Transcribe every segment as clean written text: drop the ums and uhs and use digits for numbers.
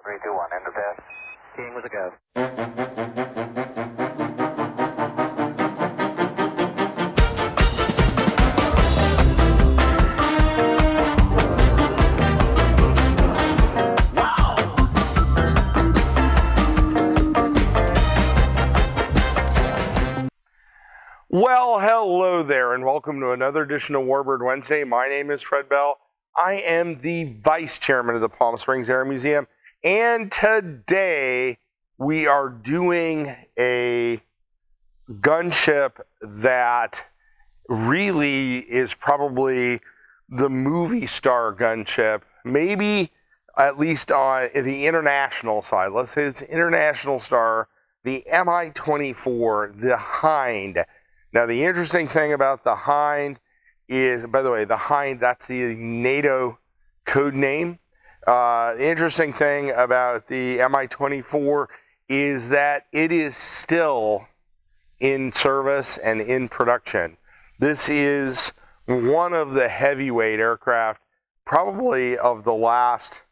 3, 2, 1, end of test. King with a go. Well, hello there, and welcome to another edition of Warbird Wednesday. My name is Fred Bell. I am the Vice Chairman of the Palm Springs Air Museum, and today we are doing a gunship that really is probably the movie star gunship, maybe at least on the international side. Let's say it's international star, the Mi-24, the Hind. Now, the interesting thing about the Hind is, by the way, the Hind, that's the NATO code name. The interesting thing about the Mi-24 is that it is still in service and in production. This is one of the heavyweight aircraft probably of the last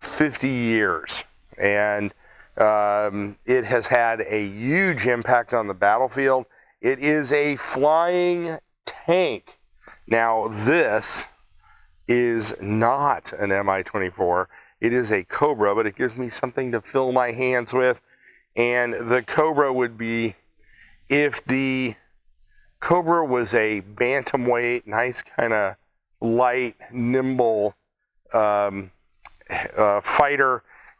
50 years. And it has had a huge impact on the battlefield. It is a flying tank. Now, this is not an Mi-24. It is a Cobra, but it gives me something to fill my hands with. And the Cobra would be, if the Cobra was a bantamweight, nice kind of light, nimble fighter,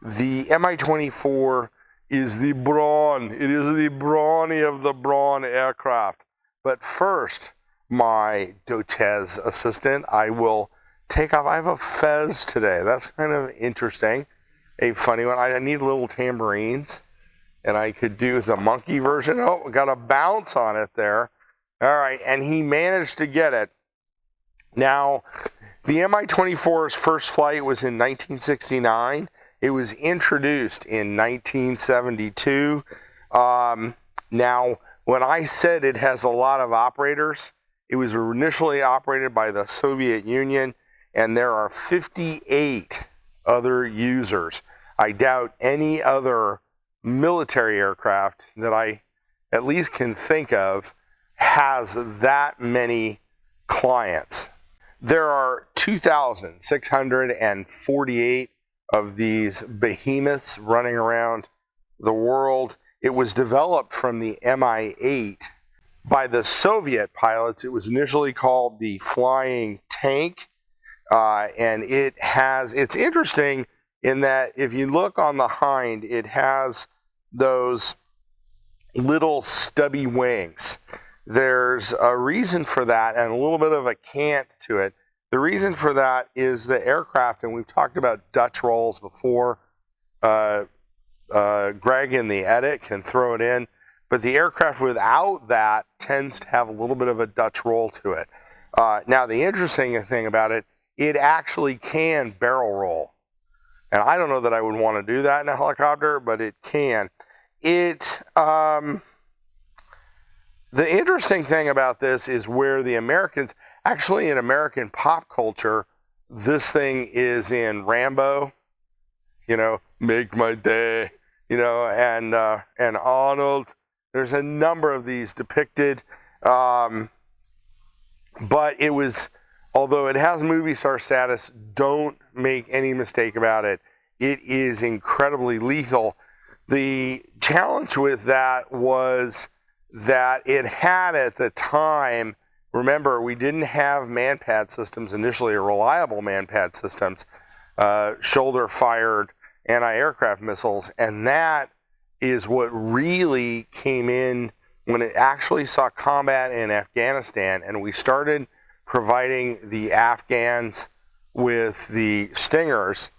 the Mi-24 is the brawn. It is the brawny of the brawn aircraft. But first, my Dotez assistant, I will take off. I have a fez today. That's kind of interesting. A funny one. I need little tambourines, and I could do the monkey version. Oh, got a bounce on it there. All right, and he managed to get it. Now, the Mi-24's first flight was in 1969. It was introduced in 1972. Now, when I said it has a lot of operators, it was initially operated by the Soviet Union, and there are 58 other users. I doubt any other military aircraft that I at least can think of has that many clients. There are 2,648 of these behemoths running around the world. It was developed from the Mi-8 by the Soviet pilots. It was initially called the Flying Tank, and it's interesting in that if you look on the Hind, it has those little stubby wings. There's a reason for that and a little bit of a cant to it. The reason for that is the aircraft, and we've talked about Dutch rolls before. Greg in the edit can throw it in, but the aircraft without that tends to have a little bit of a Dutch roll to it. Now, the interesting thing about it, it actually can barrel roll. And I don't know that I would want to do that in a helicopter, but it can. The interesting thing about this is where the Americans, actually in American pop culture, this thing is in Rambo, Make My Day, and Arnold. There's a number of these depicted, but it was, although it has movie star status, don't make any mistake about it. It is incredibly lethal. The challenge with that was that it had at the time, remember, we didn't have man-pad systems initially, or reliable man-pad systems, shoulder-fired anti-aircraft missiles, and that is what really came in when it actually saw combat in Afghanistan, and we started providing the Afghans with the Stingers.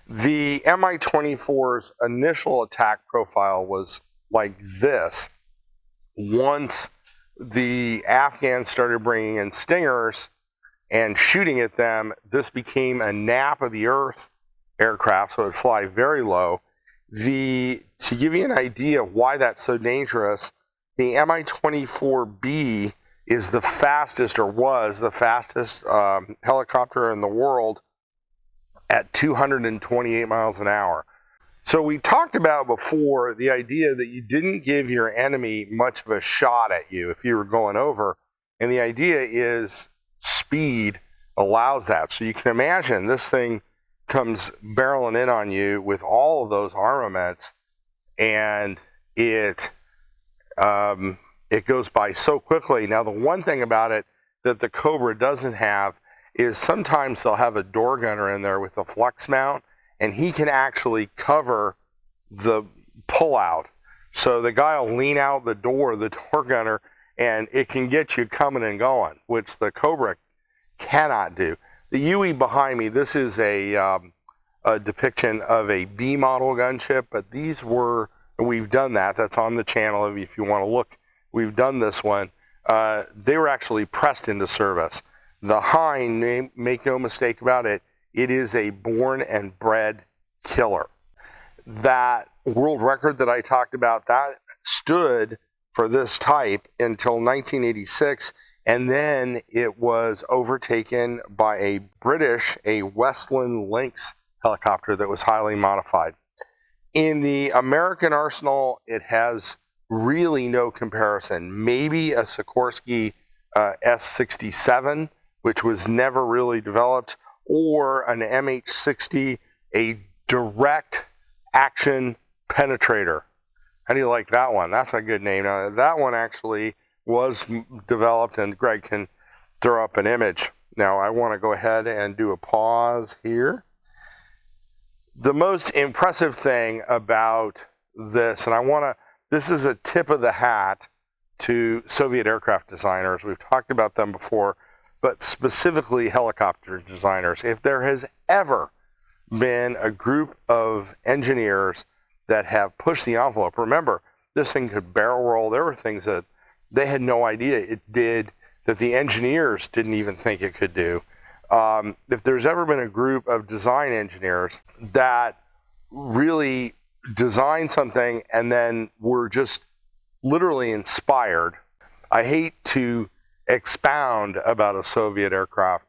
The Mi-24's initial attack profile was like this. Once the Afghans started bringing in Stingers and shooting at them, this became a nap of the earth aircraft, so it would fly very low. To give you an idea of why that's so dangerous, the Mi-24B is the fastest, or was the fastest helicopter in the world at 228 miles an hour. So we talked about before the idea that you didn't give your enemy much of a shot at you if you were going over. And the idea is speed allows that. So you can imagine this thing comes barreling in on you with all of those armaments, and it goes by so quickly. Now, the one thing about it that the Cobra doesn't have is sometimes they'll have a door gunner in there with a flex mount, and he can actually cover the pullout. So the guy will lean out the door gunner, and it can get you coming and going, which the Cobra cannot do. The UE behind me, this is a depiction of a B model gunship, but these were, we've done that. That's on the channel if you want to look. We've done this one. They were actually pressed into service. The Hind, make no mistake about it, it is a born and bred killer. That world record that I talked about, that stood for this type until 1986, and then it was overtaken by a British, a Westland Lynx helicopter that was highly modified. In the American arsenal, it has really no comparison. Maybe a Sikorsky S-67, which was never really developed, or an MH-60, a direct action penetrator. How do you like that one? That's a good name. Now, that one actually was developed, and Greg can throw up an image. Now, I want to go ahead and do a pause here. The most impressive thing about this, and this is a tip of the hat to Soviet aircraft designers. We've talked about them before, but specifically helicopter designers. If there has ever been a group of engineers that have pushed the envelope, remember, this thing could barrel roll. There were things that they had no idea it did, that the engineers didn't even think it could do. If there's ever been a group of design engineers that really designed something and then were just literally inspired, I hate to expound about a Soviet aircraft,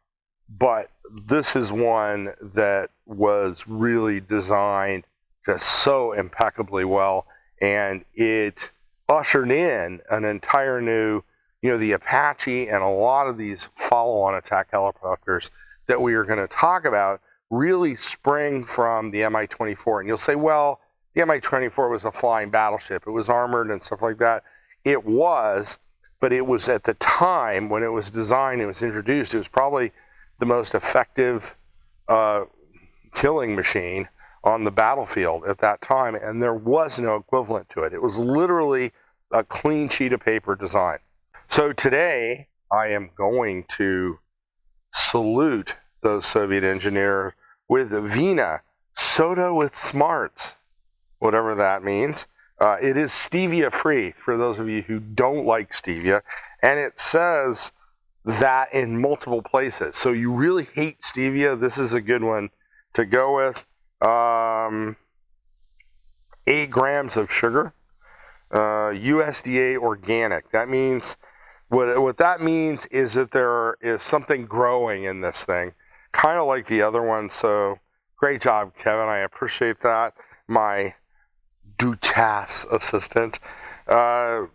but this is one that was really designed just so impeccably well, and it ushered in an entire new, the Apache and a lot of these follow-on attack helicopters that we are going to talk about really spring from the Mi-24. And you'll say, well, the Mi-24 was a flying battleship. It was armored and stuff like that. It was, but it was at the time when it was designed and was introduced, it was probably the most effective killing machine on the battlefield at that time, and there was no equivalent to it. It was literally a clean sheet of paper design. So today, I am going to salute those Soviet engineers with Vina, soda with smarts, whatever that means. It is stevia-free, for those of you who don't like stevia, and it says that in multiple places. So you really hate stevia, this is a good one to go with. 8 grams of sugar, USDA organic. That means, what that means is that there is something growing in this thing, kind of like the other one. So great job, Kevin. I appreciate that. My Duchess assistant. Yeah,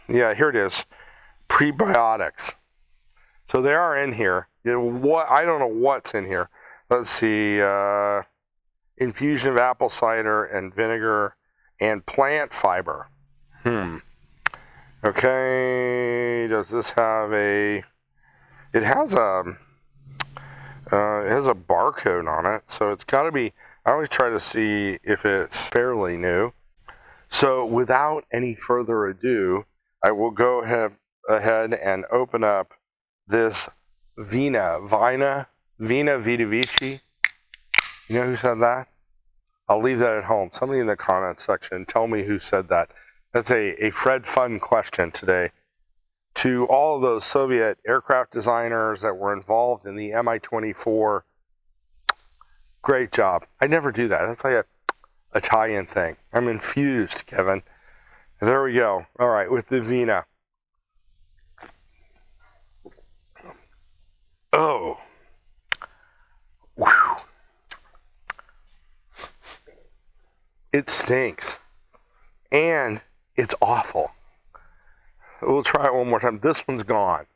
here it is. Prebiotics. So they are in here. I don't know what's in here. Let's see. Infusion of apple cider and vinegar and plant fiber. Okay. Does this have a? It has a barcode on it, so it's got to be. I always try to see if it's fairly new. So without any further ado, I will go ahead and open up this Vina Vita Vici. You know who said that? I'll leave that at home. Somebody in the comments section, tell me who said that. That's a Fred Fun question today. To all of those Soviet aircraft designers that were involved in the Mi-24, great job. I never do that. That's like a Italian thing. I'm infused, Kevin. There we go. All right, with the Vina. Oh. Whew. it stinks. And it's awful. We'll try it one more time. This one's gone.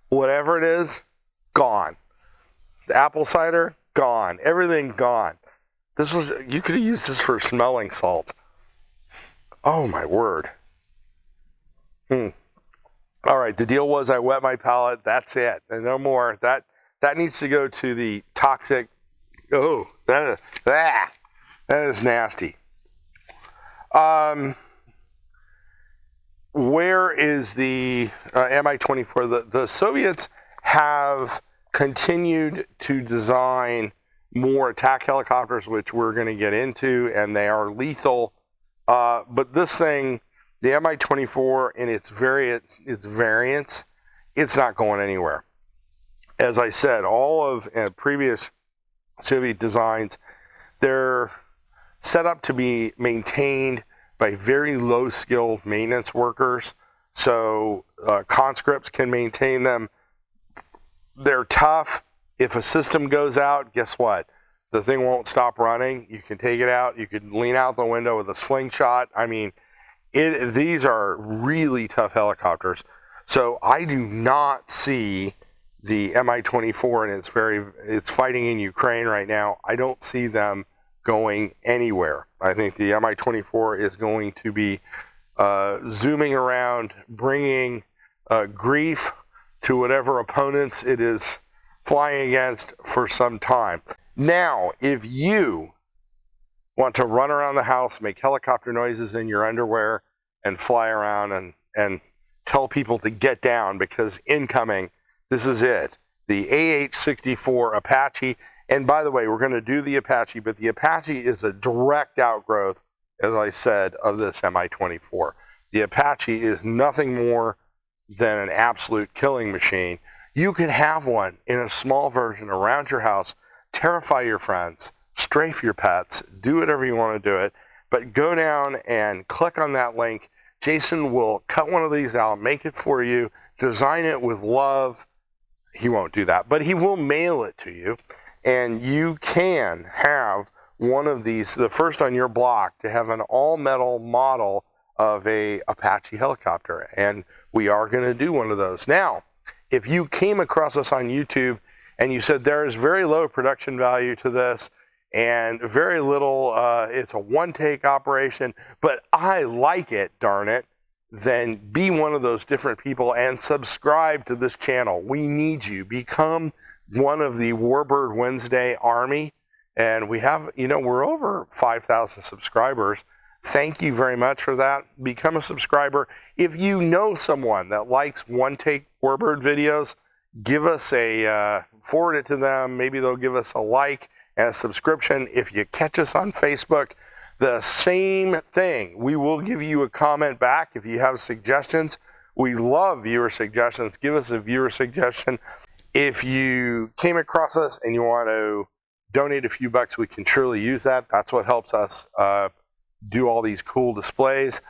Whatever it is, gone. The apple cider, gone. Everything gone. You could have used this for smelling salts. Oh my word. All right, the deal was I wet my palate. That's it. And no more. That needs to go to the toxic. Oh, that is nasty. Where is the Mi-24? The Soviets have continued to design more attack helicopters, which we're going to get into, and they are lethal. But this thing, the Mi-24 in its variants, it's not going anywhere. As I said, all of previous Soviet designs, they're set up to be maintained by very low-skilled maintenance workers, so conscripts can maintain them. They're tough. If a system goes out, guess what? The thing won't stop running. You can take it out. You can lean out the window with a slingshot. I mean, these are really tough helicopters. So I do not see the Mi-24, and it's fighting in Ukraine right now. I don't see them going anywhere. I think the Mi-24 is going to be zooming around, bringing grief to whatever opponents it is flying against for some time. Now, if you want to run around the house, make helicopter noises in your underwear, and fly around and tell people to get down because incoming, this is it. The AH-64 Apache. And by the way, we're going to do the Apache, but the Apache is a direct outgrowth, as I said, of this Mi-24. The Apache is nothing more than an absolute killing machine. You can have one in a small version around your house, terrify your friends, strafe your pets, do whatever you want to do it, but go down and click on that link. Jason will cut one of these out, make it for you, design it with love. He won't do that, but he will mail it to you. And you can have one of these, the first on your block, to have an all-metal model of a Apache helicopter. And we are going to do one of those. Now, if you came across us on YouTube and you said there is very low production value to this and very little, it's a one-take operation, but I like it, darn it, then be one of those different people and subscribe to this channel. We need you. Become one of the Warbird Wednesday army. And we have, we're over 5,000 subscribers. Thank you very much for that. Become a subscriber. If you know someone that likes one-take Warbird videos, give us forward it to them. Maybe they'll give us a like and a subscription. If you catch us on Facebook, the same thing. We will give you a comment back if you have suggestions. We love viewer suggestions. Give us a viewer suggestion. If you came across us and you want to donate a few bucks, we can surely use that. That's what helps us do all these cool displays.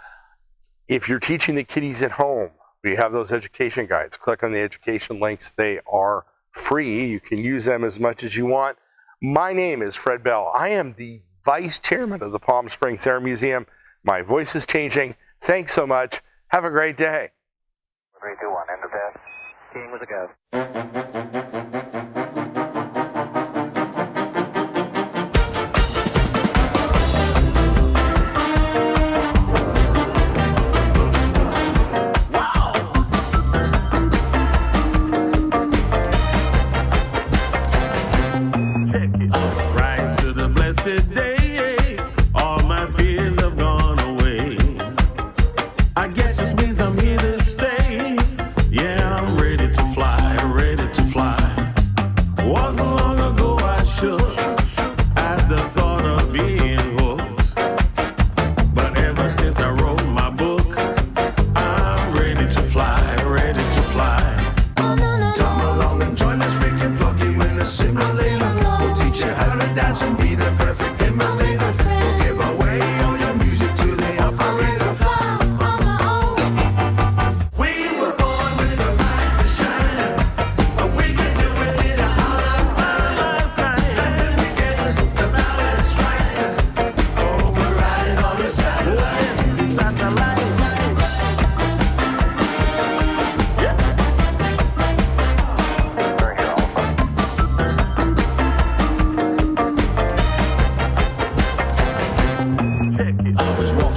If you're teaching the kiddies at home, we have those education guides. Click on the education links. They are free. You can use them as much as you want. My name is Fred Bell. I am the Vice Chairman of the Palm Springs Air Museum. My voice is changing. Thanks so much. Have a great day. 3, 2, 1, end of test. King with a go. Rise to the blessed day, all my fears have gone away. I guess this means I'm here to stay. Yeah, I'm ready to fly, ready to fly.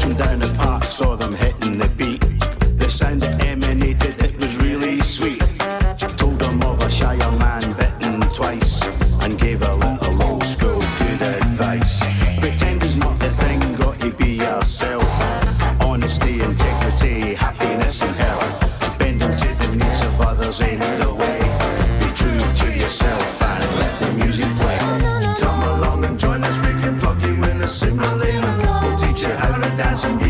Walking down the park, saw them hitting the beat. The sound that emanated, it was really sweet. Told them of a shyer man bitten twice, and gave a little old school good advice. Pretending's not the thing, got to be yourself. Honesty, integrity, happiness and health. Bending to the needs of others ain't the way. Be true to yourself and let the music play. Come along and join us, we can plug you in the simulator. We'll teach you how to dance and be